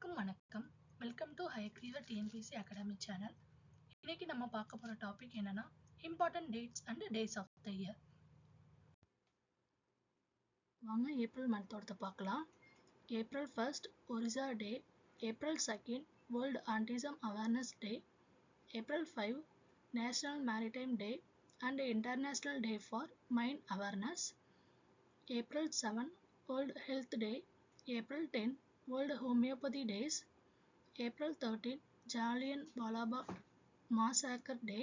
எல்லாருக்கும் வணக்கம். Welcome to Hayagreevar TNPSC academy channel. இன்னைக்கு நம்ம பார்க்க போற டாபிக் என்னன்னா important dates and days of the year. வாங்க ஏப்ரல் மந்தோட பார்க்கலாம். April 1st Orissa day, April 2nd world autism awareness day, April 5 national maritime day and international day for mind awareness, April 7 world health day, April 10 World Homeopathy Days, April 13 Jallianwala Massacre Day,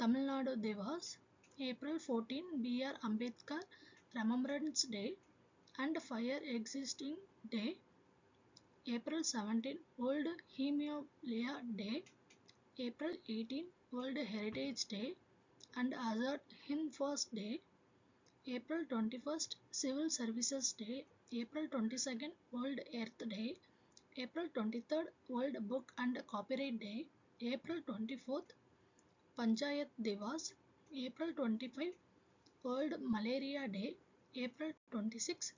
Tamil Nadu Divas, April 14 B.R. Ambedkar Remembrance Day and Fire Existing Day, April 17 World Hemophobia Day, April 18 World Heritage Day and Azad Hind Fawz Day, April 21st Civil Services Day, April 22nd World Earth Day, April 23rd World Book and Copyright Day, April 24th Panchayat Divas, April 25 World Malaria Day, April 26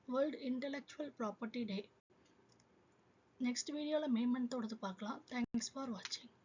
World Intellectual Property Day. Next video la May month oda paakalam. Thanks for watching.